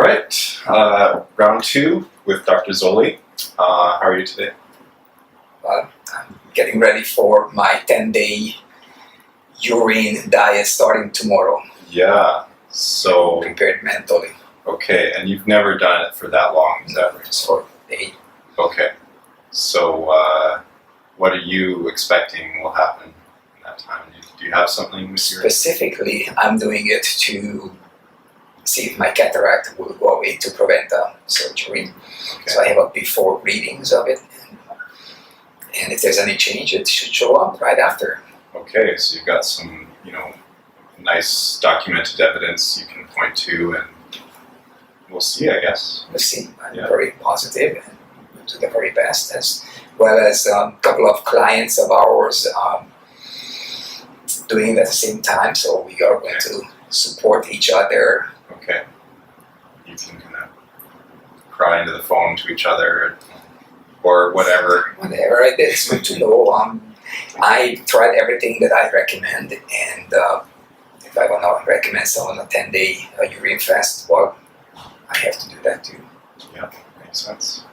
right, round two with Dr. Zoli. How are you today? I'm getting ready for my 10-day urine diet starting tomorrow. Yeah, so... Prepared mentally. Okay, and you've never done it for that long, is that right? Just for a day. Okay, so what are you expecting will happen in that time? Do you have something with your... Specifically, I'm doing it to see if my cataract will go away to prevent surgery. Okay. So I have a before readings of it. And if there's any change, it should show up right after. Okay, so you've got some, nice documented evidence you can point to, and we'll see, I guess. We'll see. I'm Yeah. very positive and we'll do the very best, as well as a couple of clients of ours doing it at the same time. So we are going to support each other. Okay. You can kind of cry into the phone to each other or whatever. Whatever it is, good to know. I tried everything that I recommend, and if I want to recommend someone a 10-day urine fast, well, I have to do that too. Yeah, makes sense.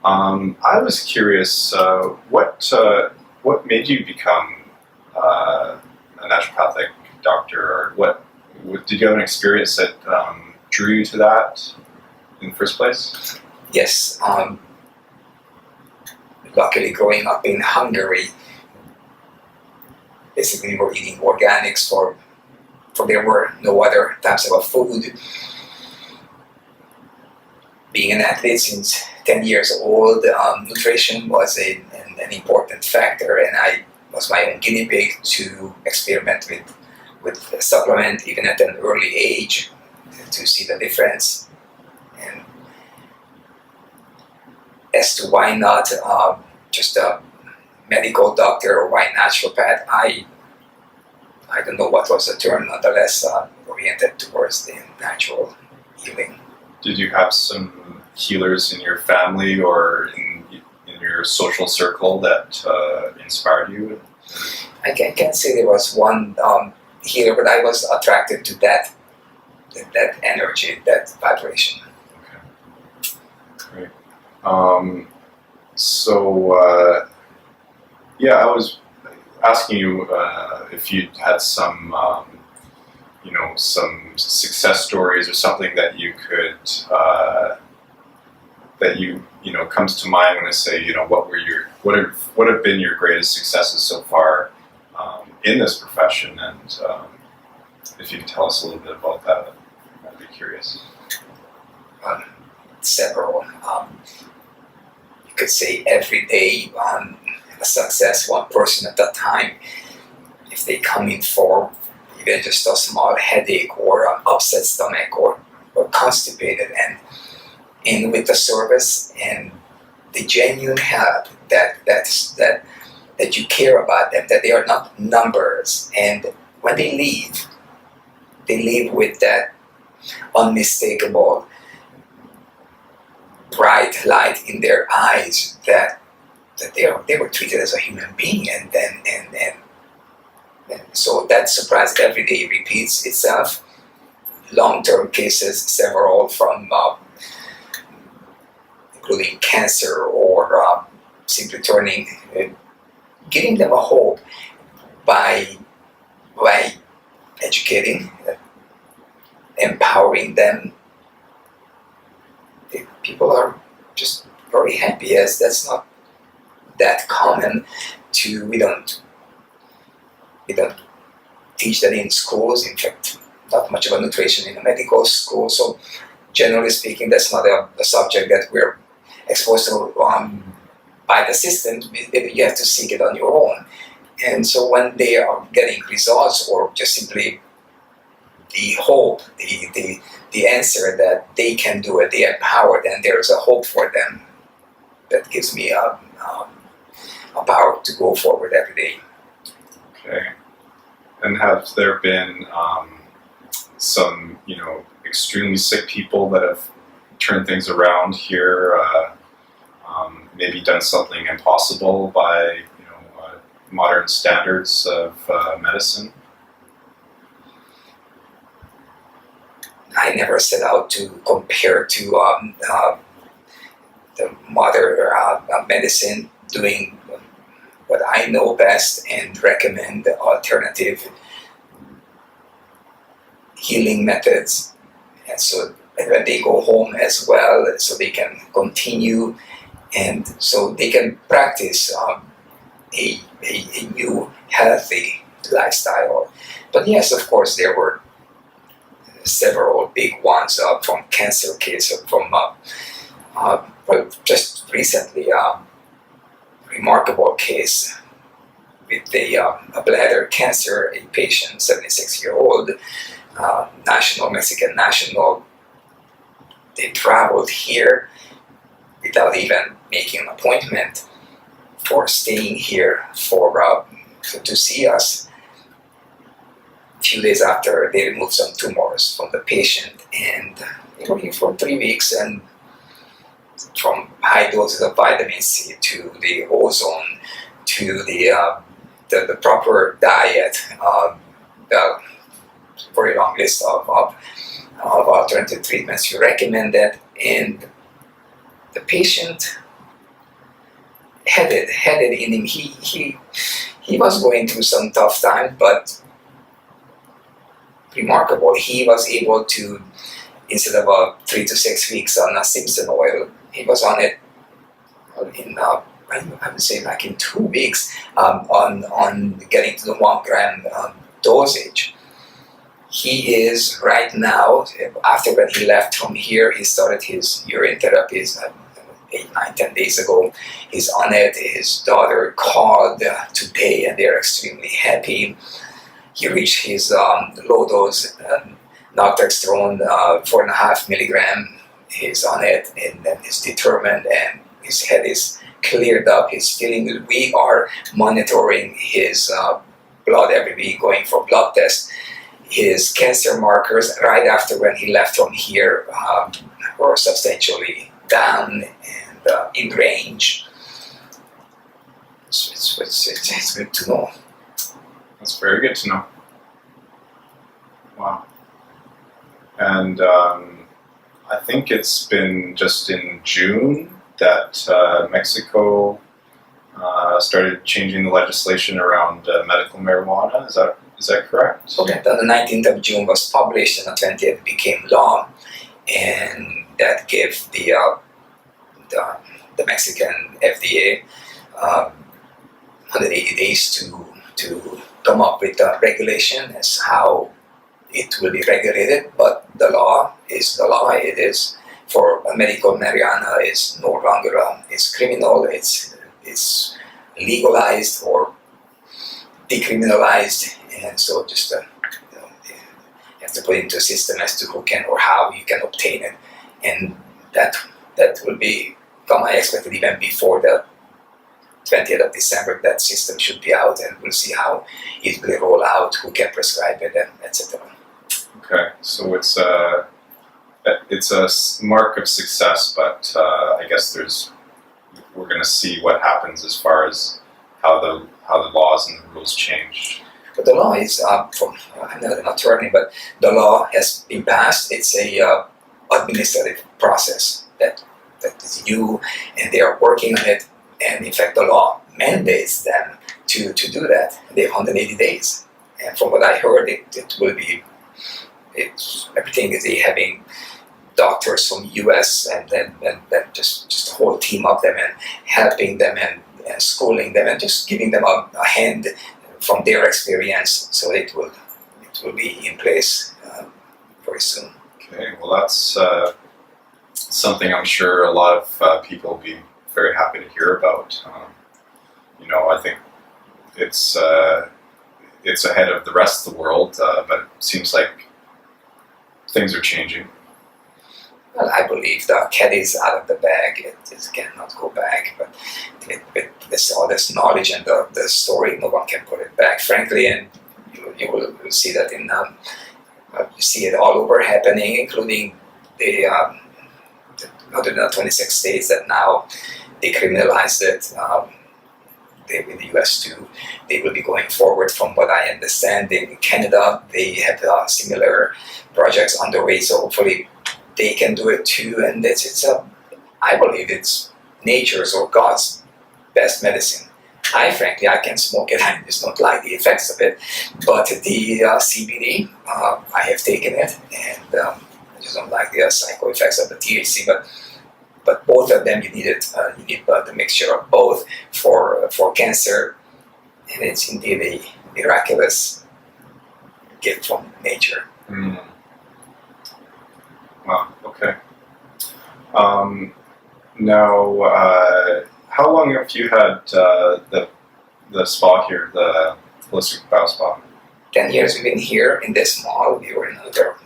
I was curious, what made you become a naturopathic doctor, or what did you have an experience that drew you to that in the first place? Yes. Luckily, growing up in Hungary, basically we were eating organics for there were no other types of food. Being an athlete since 10 years old, nutrition was an important factor, and I was my own guinea pig to experiment with supplement even at an early age to see the difference. And as to why not just a medical doctor or why naturopath, I don't know what was the term, nonetheless oriented towards the natural healing. Did you have some healers in your family or in your social circle that inspired you? I can't say there was one healer, but I was attracted to that energy, that vibration. Okay, great. I was asking you if you had some, some success stories or something that you could, comes to mind when I say, what have been your greatest successes so far in this profession, and if you could tell us a little bit about that, I'd be curious. Several. You could say every day a success, one person at a time. If they come in for even just a small headache or an upset stomach or constipated, and with the service and the genuine help that you care about them, that they are not numbers, and when they leave with that unmistakable bright light in their eyes that they were treated as a human being, and so that surprise every day repeats itself. Long-term cases, several from including cancer or simply giving them a hope by educating, empowering them. People are just very happy, as that's not that common. We don't teach that in schools. In fact, not much of a nutrition in a medical school. So generally speaking, that's not a subject that we're exposed to by the system. You have to seek it on your own. And so when they are getting results, or just simply the hope, the answer that they can do it, they are empowered, and there's a hope for them, that gives me a power to go forward every day. Okay. And have there been some, extremely sick people that have turned things around here, maybe done something impossible by, modern standards of medicine? I never set out to compare to the modern medicine, doing what I know best and recommend alternative healing methods. And so when they go home as well, so they can continue and so they can practice a new healthy lifestyle. But yes, of course, there were several big ones from cancer cases, from well, just recently, remarkable case with a bladder cancer, a patient, 76-year-old, Mexican national. They traveled here without even making an appointment for staying here to see us. A few days after, they removed some tumors from the patient, and they were here for 3 weeks, and from high doses of vitamin C to the ozone to the proper diet, very long list of alternative treatments you recommended, and the patient had it in him. He was going through some tough time, but remarkable, he was able to, instead of 3 to 6 weeks on a Simpson Oil, he was on it in I would say like in 2 weeks on getting to the 1 gram dosage. He is right now, after when he left from here, he started his urine therapies 8, 9, 10 days ago. He's on it. His daughter called today and they're extremely happy. He reached his low dose naltrexone, 4.5 milligram. He's on it and then he's determined, and his head is cleared up. He's feeling good. We are monitoring his blood every week, going for blood tests. His cancer markers right after when he left from here were substantially down and in range. So it's good to know. That's very good to know. Wow. And I think it's been just in June that Mexico started changing the legislation around medical marijuana. Is that correct? Okay. The 19th of June was published, and the 20th became law, and that gave the Mexican FDA 180 days to come up with a regulation as how it will be regulated. But the law is the law. It is for medical marijuana is no longer it's criminal. It's legalized or decriminalized, and so just you have to put into a system as to who can or how you can obtain it, and that will become, I expect, even before the 20th of December. That system should be out, and we'll see how it will roll out, who can prescribe it, and etc. Okay, so it's a mark of success, but I guess we're going to see what happens as far as how the laws and the rules change. But the law is I'm not an attorney, but the law has been passed. It's a administrative process that is new, and they are working on it. And in fact, the law mandates them to do that. They have 180 days, and from what I heard, it will be. Everything is having doctors from US and then just a whole team of them, and helping them and schooling them and just giving them a hand from their experience, so it will be in place very soon. Okay, well that's something I'm sure a lot of people will be very happy to hear about. I think it's ahead of the rest of the world, but it seems like things are changing. Well, I believe the cat is out of the bag. It cannot go back. But with all this knowledge and the story, no one can put it back, frankly. And you will see that you see it all over happening, including the other than 26 states that now decriminalized it. in the US too. They will be going forward from what I understand. In Canada, they have similar projects underway, so hopefully they can do it too. And I believe it's nature's or God's best medicine. Frankly, I can smoke it. I just don't like the effects of it. But the CBD, I have taken it, and I just don't like the psycho effects of the THC. But both of them, you need it. You need the mixture of both for cancer, and it's indeed a miraculous gift from nature. Mm. Wow. Okay. Now, how long have you had the spa here, the holistic bio spa? 10 years we've been here in this mall. We were in another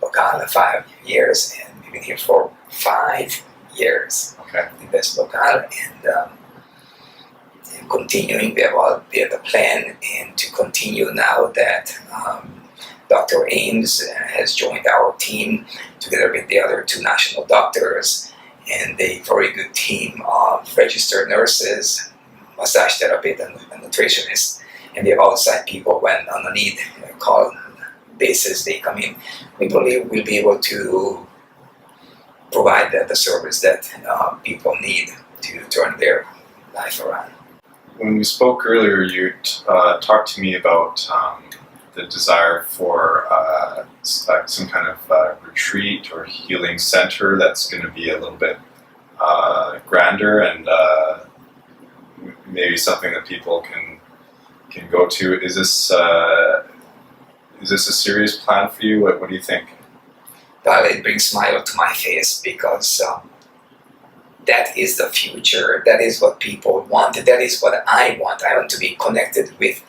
locale 5 years, and we've been here for 5 years. Okay. In this locale, and continuing, we have the plan, and to continue now that Dr. Ames has joined our team together with the other 2 national doctors and a very good team of registered nurses, massage therapists, and nutritionists. And we have outside people when on a need call basis they come in. We believe we'll be able to provide the service that people need to turn their life around. When we spoke earlier, you talked to me about the desire for some kind of retreat or healing center that's going to be a little bit grander and maybe something that people can go to. Is this a serious plan for you? What do you think? Well, it brings a smile to my face because that is the future. That is what people want. That is what I want. I want to be connected with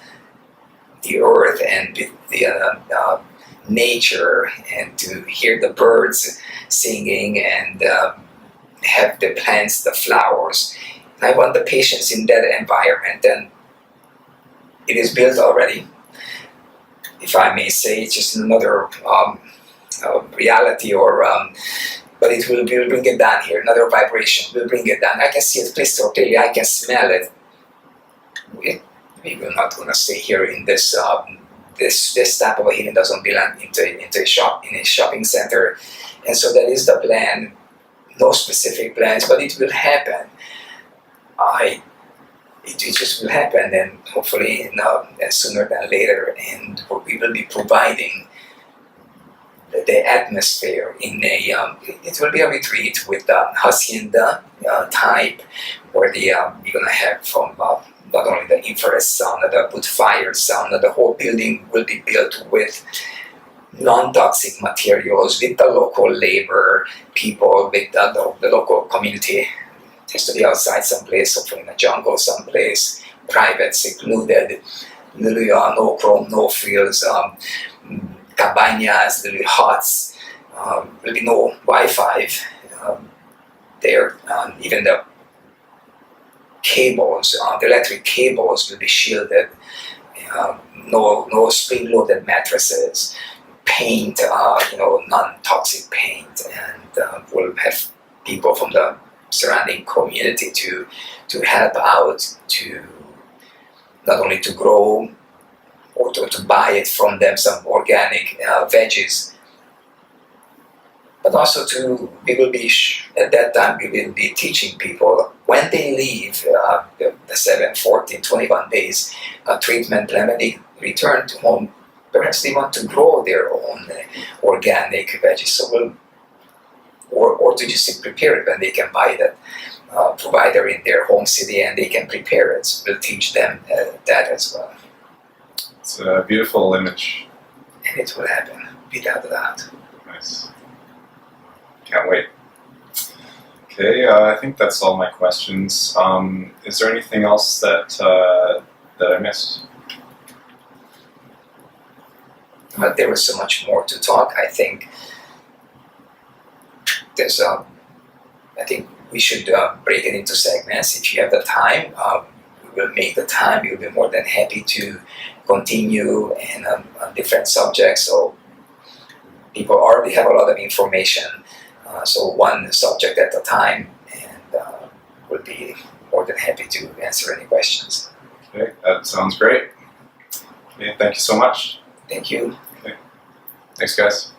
the earth and with the nature, and to hear the birds singing and have the plants, the flowers. I want the patients in that environment, and it is built already. If I may say, it's just another reality, but we'll bring it down here. Another vibration will bring it down. I can see it crystal clearly. I can smell it. We're not going to stay here in this this type of a healing doesn't belong into a shopping center, and so that is the plan. No specific plans, but it will happen. It just will happen, and hopefully sooner than later. And we will be providing the atmosphere in it will be a retreat with hacienda type, where we're gonna have from not only the infrared sauna, the wood fired sauna. The whole building will be built with non-toxic materials, with the local labor people, with the local community. It has to be outside someplace, hopefully in a jungle someplace, private, secluded, no chrome, no frills, cabañas, little huts. Will be no Wi-Fi there. Even the cables, the electric cables will be shielded. No spring-loaded mattresses. Paint, non-toxic paint, and we'll have people from the surrounding community to help out, to not only to grow or to buy it from them, some organic veggies, but also we will be at that time we will be teaching people when they leave the 7, 14, 21 days treatment plan, when they return to home. Perhaps they want to grow their own organic veggies, so or to just prepare it when they can buy that provider in their home city and they can prepare it. So we'll teach them that as well. It's a beautiful image. And it will happen, without a doubt. Nice. Can't wait. Okay, I think that's all my questions. Is there anything else that I missed? But there was so much more to talk. I think I think we should break it into segments. If you have the time, we will make the time. We'll be more than happy to continue and on different subjects. So people already have a lot of information. So one subject at a time, and we'll be more than happy to answer any questions. Okay, that sounds great. Okay, thank you so much. Thank you. Thanks, guys.